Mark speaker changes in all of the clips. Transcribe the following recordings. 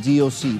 Speaker 1: GOC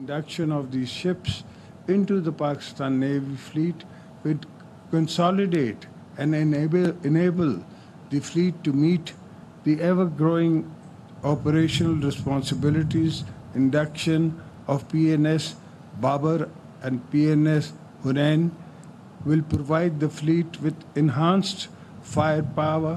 Speaker 2: Induction of these ships into the Pakistan Navy fleet would consolidate and enable the fleet to meet the ever-growing operational responsibilities. Induction of PNS Babar and PNS Hunain will provide the fleet with enhanced firepower.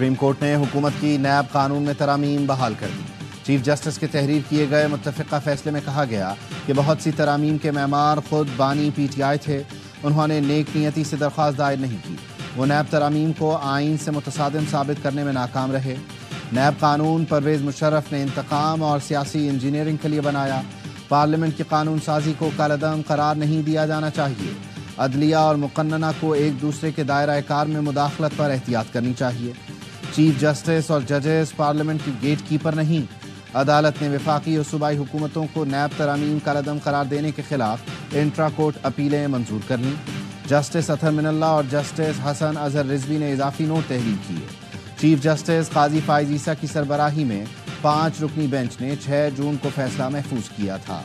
Speaker 1: Supreme court نے حکومت کی NAB قانون میں ترامیم بحال کر دی۔ Chief justice کے تحریر کیے گئے متفقہ فیصلے میں کہا گیا کہ بہت سی ترامیم کے معمار خود بانی پی ٹی آئی تھے، انہوں نے نیک نیتی سے درخواست دائر نہیں کی، وہ نیب ترامیم کو آئین سے متصادم ثابت کرنے میں ناکام رہے۔ نیب قانون پرویز مشرف نے انتقام اور سیاسی انجینئرنگ کے لیے بنایا، پارلیمنٹ کی قانون سازی کو کالعدم قرار نہیں دیا جانا چاہیے، عدلیہ اور مقننہ کو ایک دوسرے کے دائرہ کار میں مداخلت پر احتیاط کرنی چاہیے۔ چیف جسٹس اور ججز پارلیمنٹ کی گیٹ کیپر نہیں، عدالت نے وفاقی اور صوبائی حکومتوں کو نیب ترامیم کالعدم قرار دینے کے خلاف انٹرا کورٹ اپیلیں منظور کر لیں۔ جسٹس اطہر من اللہ اور جسٹس حسن اظہر رضوی نے اضافی نوٹ تحریر کیے۔ چیف جسٹس قاضی فائز عیسیٰ کی سربراہی میں 5 رکنی بینچ نے 6 جون کو فیصلہ محفوظ کیا تھا۔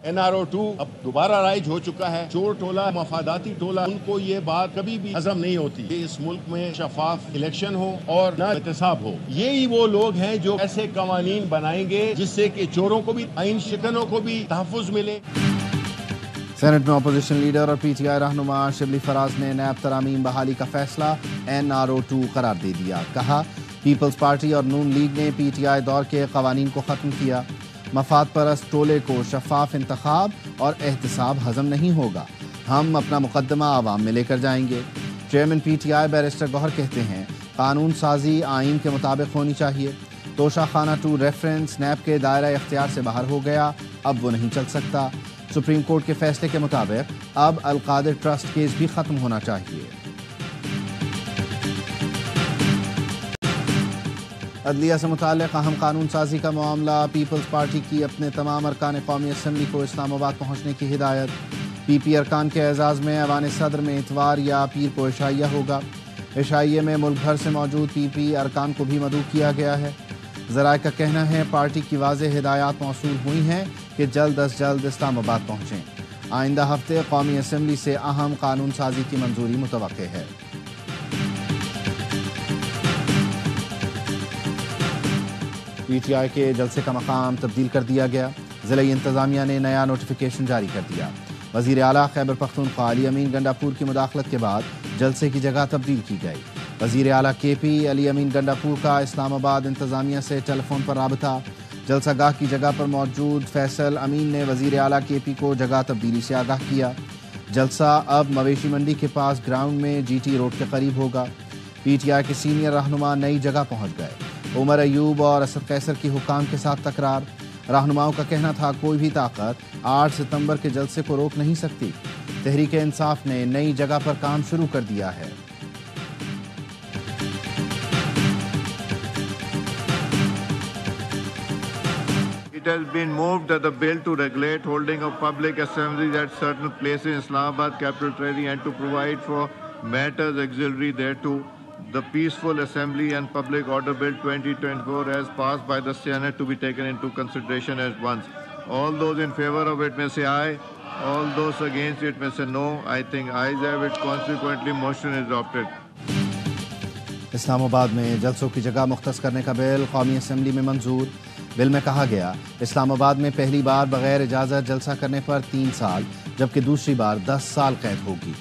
Speaker 3: NRO2 اب دوبارہ رائج ہو چکا ہے۔ چور ٹولہ، مفاداتی ٹولہ، ان کو یہ بات کبھی بھی ہضم نہیں ہوتی کہ اس ملک میں شفاف الیکشن ہو اور نہ احتساب ہو۔ یہی وہ لوگ ہیں جو ایسے قوانین بنائیں گے جس سے کہ چوروں کو بھی، آئین شکنوں کو بھی تحفظ ملے۔
Speaker 1: سینٹ میں اپوزیشن لیڈر اور پی ٹی آئی رہنما شبلی فراز نے نیب ترامیم بحالی کا فیصلہ NRO2 قرار دے دیا، کہا پیپلز پارٹی اور نون لیگ نے پی ٹی آئی دور کے قوانین کو ختم کیا، مفاد پرست ٹولے کو شفاف انتخاب اور احتساب ہضم نہیں ہوگا، ہم اپنا مقدمہ عوام میں لے کر جائیں گے۔ Chairman P T I barrister Gohar کہتے ہیں قانون سازی آئین کے مطابق ہونی چاہیے، توشہ خانہ 2 ریفرنس نیب کے دائرہ اختیار سے باہر ہو گیا، اب وہ نہیں چل سکتا۔ سپریم کورٹ کے فیصلے کے مطابق اب القادر ٹرسٹ کیس بھی ختم ہونا چاہیے۔ عدلیہ سے متعلق اہم قانون سازی کا معاملہ، پیپلز پارٹی کی اپنے تمام ارکان قومی اسمبلی کو اسلام آباد پہنچنے کی ہدایت۔ پی پی ارکان کے اعزاز میں ایوان صدر میں اتوار یا پیر کو عشائیہ ہوگا۔ عشائیے میں ملک بھر سے موجود پی پی ارکان کو بھی مدعو کیا گیا ہے۔ ذرائع کا کہنا ہے پارٹی کی واضح ہدایات موصول ہوئی ہیں کہ جلد از جلد اسلام آباد پہنچیں۔ آئندہ ہفتے قومی اسمبلی سے اہم قانون سازی کی منظوری متوقع ہے۔ پی ٹی آئی کے جلسے کا مقام تبدیل کر دیا گیا، ضلعی انتظامیہ نے نیا نوٹیفیکیشن جاری کر دیا۔ وزیر اعلیٰ خیبر پختونخوا علی امین گنڈاپور کی مداخلت کے بعد جلسے کی جگہ تبدیل کی گئی۔ وزیر اعلیٰ کے پی علی امین گنڈاپور کا اسلام آباد انتظامیہ سے ٹیلی فون پر رابطہ، جلسہ گاہ کی جگہ پر موجود فیصل امین نے وزیر اعلیٰ کے پی کو جگہ تبدیلی سے آگاہ کیا۔ جلسہ اب مویشی منڈی کے پاس گراؤنڈ میں جی ٹی روڈ کے قریب ہوگا۔ پی ٹی آئی کے سینئر رہنما نئی جگہ پہنچ گئے، عمر ایوب اور اسد قیصر کی حکام کے ساتھ تکرار، رہنماؤں کا کہنا تھا کوئی بھی طاقت 8 ستمبر کے جلسے کو روک نہیں سکتی۔ تحریک انصاف نے نئی جگہ پر کام شروع کر دیا ہے۔
Speaker 4: It has been moved that the bill to regulate holding of public assemblies at certain places in Islamabad capital territory and to provide for matters auxiliary thereto, the Peaceful Assembly and Public Order Bill 2024 as passed by the Senate to be taken into consideration at once. All those in favor of it may say aye. All those against it may say no. I think ayes have it. Consequently, motion is adopted.
Speaker 1: اسلام آباد میں جلسوں کی جگہ مختص کرنے کا بل قومی assembly میں منظور۔ بل میں کہا گیا اسلام آباد میں پہلی بار بغیر اجازت جلسہ کرنے پر 3 سال جبکہ دوسری بار 10 سال قید ہوگی۔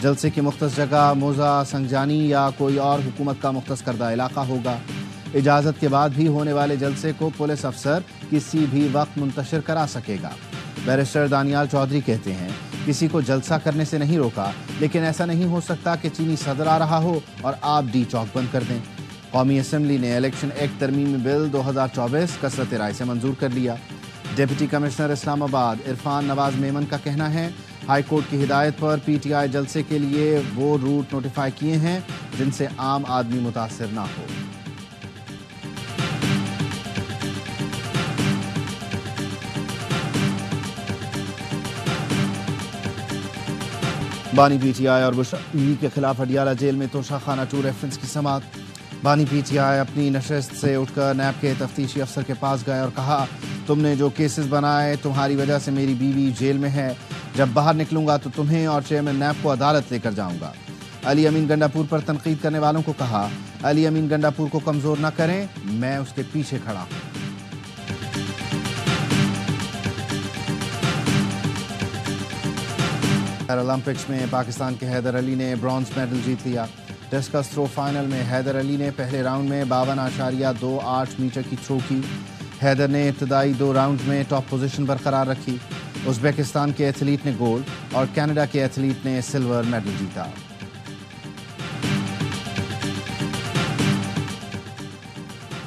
Speaker 1: جلسے کی مختص جگہ موزہ، سنگجانی یا کوئی اور حکومت کا مختص کردہ علاقہ ہوگا۔ اجازت کے بعد بھی ہونے والے جلسے کو پولیس افسر کسی بھی وقت منتشر کرا سکے گا۔ بیرسٹر دانیال چودھری کہتے ہیں کسی کو جلسہ کرنے سے نہیں روکا، لیکن ایسا نہیں ہو سکتا کہ چینی صدر آ رہا ہو اور آپ ڈی چوک بند کر دیں۔ قومی اسمبلی نے الیکشن ایکٹ ترمیمی بل 2024 کثرت رائے سے منظور کر لیا۔ ڈپٹی کمشنر اسلام آباد عرفان نواز میمن کا کہنا ہے ہائی کورٹ کی ہدایت پر پی ٹی آئی جلسے کے لیے وہ روٹ نوٹیفائی کیے ہیں جن سے عام آدمی متاثر نہ ہو۔ بانی پی ٹی آئی اور بشری کے خلاف اڈیالہ جیل میں توشہ خانہ 2 ریفرنس کی سماعت۔ بانی پی ٹی آئی اپنی نشست سے اٹھ کر نیب کے تفتیشی افسر کے پاس گئے اور کہا تم نے جو کیسز بنائے تمہاری وجہ سے میری بیوی جیل میں ہے، جب باہر نکلوں گا تو تمہیں اور چیئرمین نیب کو عدالت لے کر جاؤں گا۔ علی امین گنڈاپور پر تنقید کرنے والوں کو کہا علی امین گنڈاپور کو کمزور نہ کریں، میں اس کے پیچھے کھڑا ہوں۔ اولمپکس میں پاکستان کے حیدر علی نے برونز میڈل جیت لیا۔ ڈسکس تھرو فائنل میں حیدر علی نے پہلے راؤنڈ میں 52.28 میٹر کی تھرو کی۔ حیدر نے ابتدائی 2 راؤنڈز میں ٹاپ پوزیشن برقرار رکھی۔ ازبکستان کے ایتھلیٹ نے گولڈ اور کینیڈا کے ایتھلیٹ نے سلور میڈل جیتا۔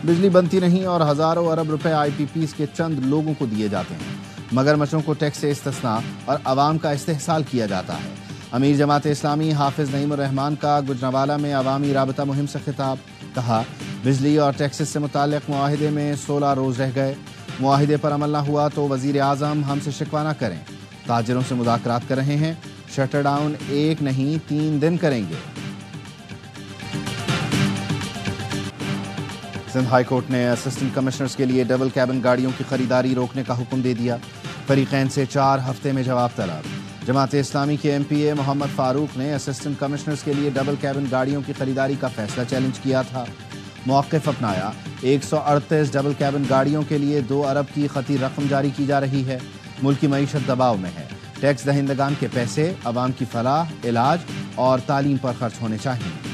Speaker 1: بجلی بنتی نہیں اور ہزاروں ارب روپے آئی پی پیز کے چند لوگوں کو دیے جاتے ہیں، مگر مچھروں کو ٹیکس سے استثناء اور عوام کا استحصال کیا جاتا ہے۔ امیر جماعت اسلامی حافظ نعیم الرحمان کا گجرانوالہ میں عوامی رابطہ مہم سے خطاب، کہا بجلی اور ٹیکسز سے متعلق معاہدے میں 16 روز رہ گئے، معاہدے پر عمل نہ ہوا تو وزیر اعظم ہم سے شکوہ نہ کریں۔ تاجروں سے مذاکرات کر رہے ہیں، شٹر ڈاؤن 1 نہیں 3 دن کریں گے۔ سندھ ہائی کورٹ نے اسسٹنٹ کمشنرز کے لیے ڈبل کیبن گاڑیوں کی خریداری روکنے کا حکم دے دیا، فریقین سے 4 ہفتے میں جواب طلب۔ جماعت اسلامی کے ایم پی اے محمد فاروق نے اسسٹنٹ کمشنرز کے لیے ڈبل کیبن گاڑیوں کی خریداری کا فیصلہ چیلنج کیا تھا، موقف اپنایا۔ 138 ڈبل کیبن گاڑیوں کے لیے 2 ارب کی خطی رقم جاری کی جا رہی ہے، ملکی معیشت دباؤ میں ہے، ٹیکس دہندگان کے پیسے عوام کی فلاح، علاج اور تعلیم پر خرچ ہونے چاہئیں۔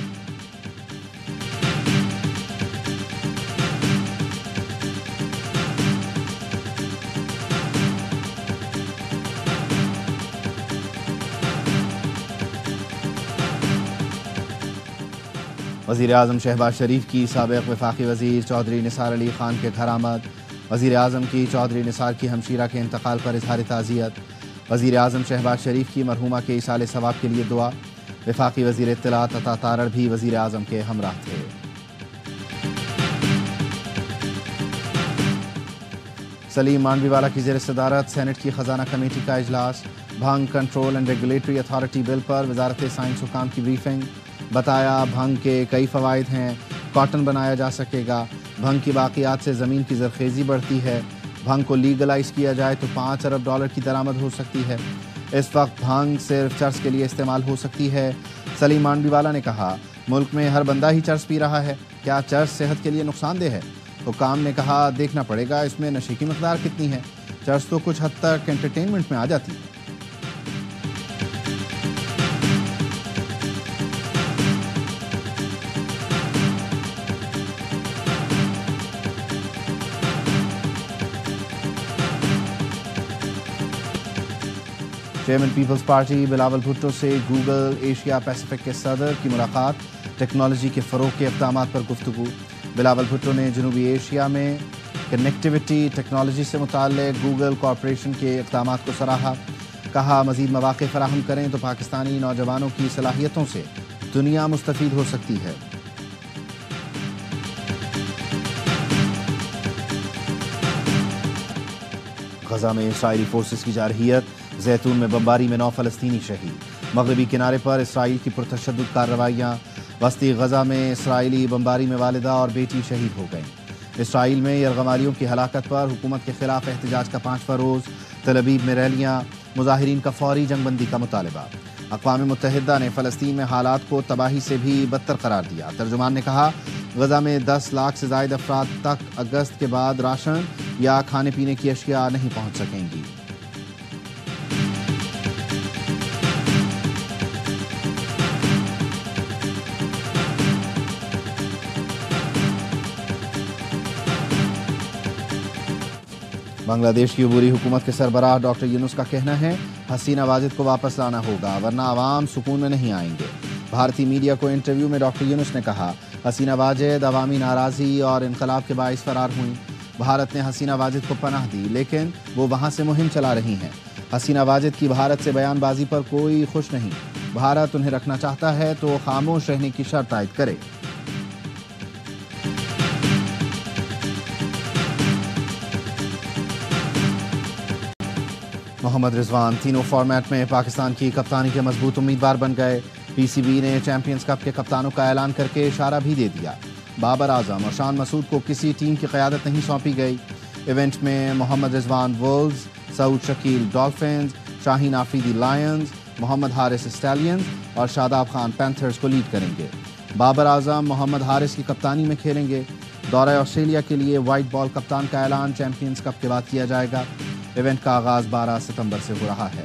Speaker 1: وزیر اعظم شہباز شریف کی سابق وفاقی وزیر چودھری نثار علی خان کے گھر آمد، وزیر اعظم کی چودھری نثار کی ہمشیرہ کے انتقال پر اظہار تعزیت، وزیر اعظم شہباز شریف کی مرحومہ کے ایصال ثواب کے لیے دعا، وفاقی وزیر اطلاعات عطا تارڑ بھی وزیر اعظم کے ہمراہ تھے۔ سلیم مانڈوی والا کی زیر صدارت سینٹ کی خزانہ کمیٹی کا اجلاس، بھنگ کنٹرول اینڈ ریگولیٹری اتھارٹی بل پر وزارت سائنس حکام کی بریفنگ، بتایا بھنگ کے کئی فوائد ہیں، کاٹن بنایا جا سکے گا، بھنگ کی باقیات سے زمین کی زرخیزی بڑھتی ہے، بھنگ کو لیگلائز کیا جائے تو $5 ارب کی درآمد ہو سکتی ہے، اس وقت بھنگ صرف چرس کے لیے استعمال ہو سکتی ہے۔ سلیم مانڈوی والا نے کہا ملک میں ہر بندہ ہی چرس پی رہا ہے، کیا چرس صحت کے لیے نقصان دہ ہے؟ حکام نے کہا دیکھنا پڑے گا اس میں نشے کی مقدار کتنی ہے، چرس تو کچھ حد تک انٹرٹینمنٹ میں آ جاتی ہے۔ چیئرمین پیپلز پارٹی بلاول بھٹو سے گوگل ایشیا پیسیفک کے صدر کی ملاقات، ٹیکنالوجی کے فروغ کے اقدامات پر گفتگو۔ بلاول بھٹو نے جنوبی ایشیا میں کنیکٹیوٹی ٹیکنالوجی سے متعلق گوگل کارپوریشن کے اقدامات کو سراہا، کہا مزید مواقع فراہم کریں تو پاکستانی نوجوانوں کی صلاحیتوں سے دنیا مستفید ہو سکتی ہے۔ غزہ میں اسرائیلی فورسز کی جارحیت، زیتون میں بمباری میں 9 فلسطینی شہید، مغربی کنارے پر اسرائیل کی پرتشدد کارروائیاں، وسطی غزہ میں اسرائیلی بمباری میں والدہ اور بیٹی شہید ہو گئیں۔ اسرائیل میں یرغمالیوں کی ہلاکت پر حکومت کے خلاف احتجاج کا 5واں روز، تل ابیب میں ریلیاں، مظاہرین کا فوری جنگ بندی کا مطالبہ۔ اقوام متحدہ نے فلسطین میں حالات کو تباہی سے بھی بدتر قرار دیا، ترجمان نے کہا غزہ میں 10 لاکھ سے زائد افراد تک اگست کے بعد راشن یا کھانے پینے کی اشیاء نہیں پہنچ سکیں گی۔ بنگلہ دیش کی عبوری حکومت کے سربراہ ڈاکٹر یونس کا کہنا ہے حسینہ واجد کو واپس لانا ہوگا ورنہ عوام سکون میں نہیں آئیں گے۔ بھارتی میڈیا کو انٹرویو میں ڈاکٹر یونس نے کہا حسینہ واجد عوامی ناراضی اور انقلاب کے باعث فرار ہوئیں، بھارت نے حسینہ واجد کو پناہ دی لیکن وہ وہاں سے مہم چلا رہی ہیں۔ حسینہ واجد کی بھارت سے بیان بازی پر کوئی خوش نہیں، بھارت انہیں رکھنا چاہتا ہے تو خاموش رہنے کی شرط عائد کرے۔ محمد رضوان تینوں فارمیٹ میں پاکستان کی کپتانی کے مضبوط امیدوار بن گئے، پی سی بی نے چیمپئنز کپ کے کپتانوں کا اعلان کر کے اشارہ بھی دے دیا، بابر اعظم اور شان مسعود کو کسی ٹیم کی قیادت نہیں سونپی گئی۔ ایونٹ میں محمد رضوان وولز، سعود شکیل ڈالفنز، شاہین آفریدی لائنز، محمد حارث اسٹیلینز اور شاداب خان پینتھرز کو لیڈ کریں گے۔ بابر اعظم محمد حارث کی کپتانی میں کھیلیں گے۔ دورہ آسٹریلیا کے لیے وائٹ بال کپتان کا اعلان چیمپئنز کپ کے بعد کیا جائے گا۔ ایونٹ کا آغاز 12 ستمبر سے ہو رہا ہے۔